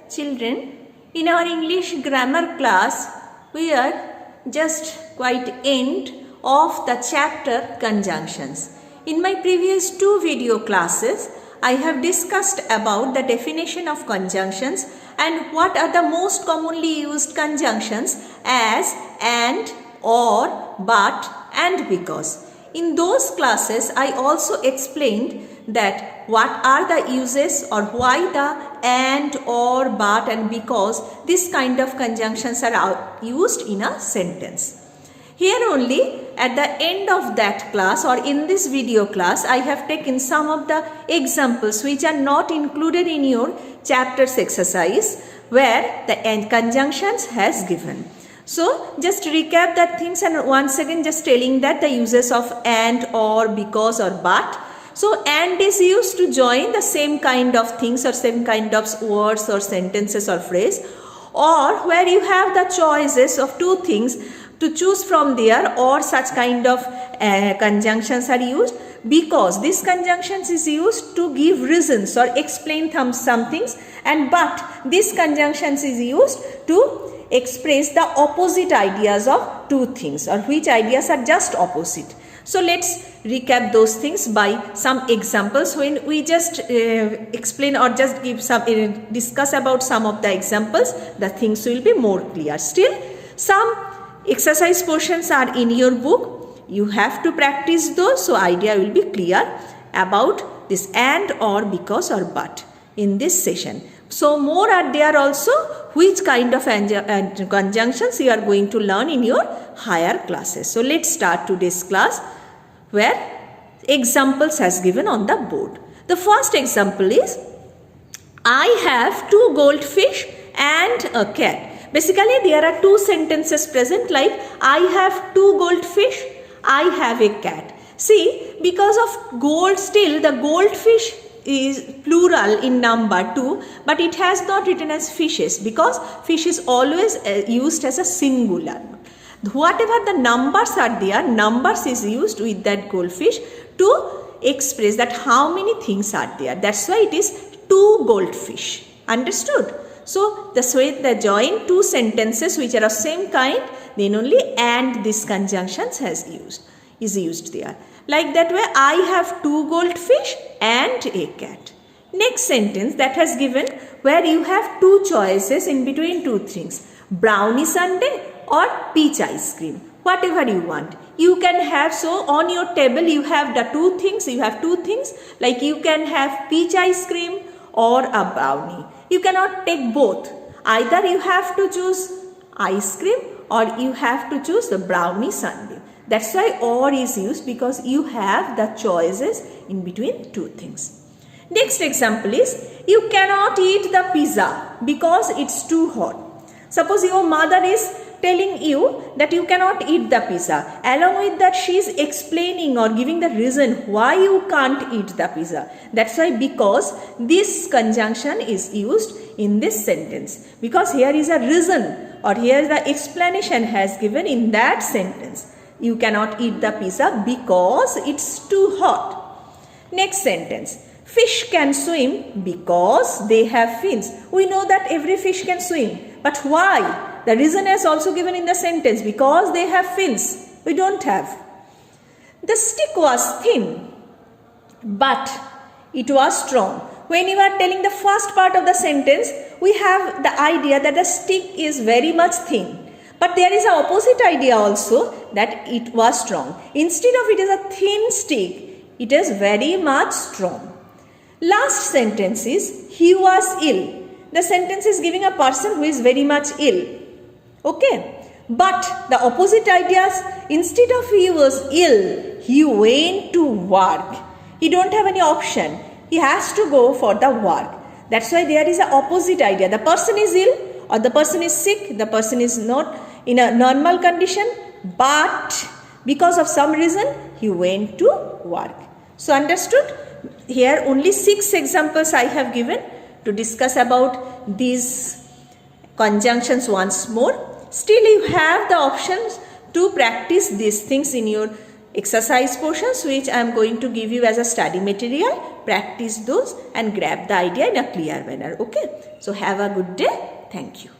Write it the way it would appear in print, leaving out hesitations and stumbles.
Children, in our English grammar class, we are just quite end of the chapter conjunctions. In my previous two video classes, I have discussed about the definition of conjunctions and what are the most commonly used conjunctions as and, or, but and because. In those classes, I also explained that what are the uses or why the and, or, but and because this kind of conjunctions are used in a sentence. Here only at the end of that class or in this video class, I have taken some of the examples which are not included in your chapters exercise where the and conjunctions has given. So just recap that things and once again just telling that the uses of and, or, because or but. So and is used to join the same kind of things or same kind of words or sentences or phrase, or where you have the choices of two things to choose from there, or such kind of conjunctions are used. Because this conjunctions is used to give reasons or explain some things, and but this conjunctions is used to express the opposite ideas of two things or which ideas are just opposite. So let's recap those things by some examples. When we just explain or just give some discuss about some of the examples, the things will be more clear. Still, some exercise portions are in your book. You have to practice those, so idea will be clear about this and, or, because or but in this session. So more are there also which kind of conjunctions you are going to learn in your higher classes. So let's start today's class where examples has given on the board. The first example is I have two goldfish and a cat. Basically there are two sentences present like I have two goldfish, I have a cat. See, because of gold, still the goldfish is plural in number 2, but it has not written as fishes because fish is always used as a singular. Whatever the numbers are there, numbers is used with that goldfish to express that how many things are there. That's why it is two goldfish. Understood? So the way they join two sentences which are of same kind, then only and this conjunctions is used there. Like that way, I have two goldfish and a cat. Next sentence that has given where you have two choices in between two things. Brownie sundae or peach ice cream. Whatever you want. You can have, so on your table you have the two things. You have two things like you can have peach ice cream or a brownie. You cannot take both. Either you have to choose ice cream or you have to choose the brownie sundae. That's why or is used because you have the choices in between two things. Next example is you cannot eat the pizza because it's too hot. Suppose your mother is telling you that you cannot eat the pizza. Along with that she is explaining or giving the reason why you can't eat the pizza. That's why because this conjunction is used in this sentence. Because here is a reason or here the explanation has given in that sentence. You cannot eat the pizza because it's too hot. Next sentence. Fish can swim because they have fins. We know that every fish can swim. But why? The reason is also given in the sentence. Because they have fins. We don't have. The stick was thin, but it was strong. When you are telling the first part of the sentence, we have the idea that the stick is very much thin. But there is an opposite idea also that it was strong. Instead of it is a thin stick, it is very much strong. Last sentence is he was ill. The sentence is giving a person who is very much ill. Okay. But the opposite ideas, instead of he was ill, he went to work. He don't have any option. He has to go for the work. That's why there is an opposite idea. The person is ill or the person is sick. The person is not in a normal condition, but because of some reason he went to work. So understood? Here only 6 examples I have given to discuss about these conjunctions once more. Still you have the options to practice these things in your exercise portions which I am going to give you as a study material practice those and grab the idea in a clear manner. Okay. So have a good day. Thank you.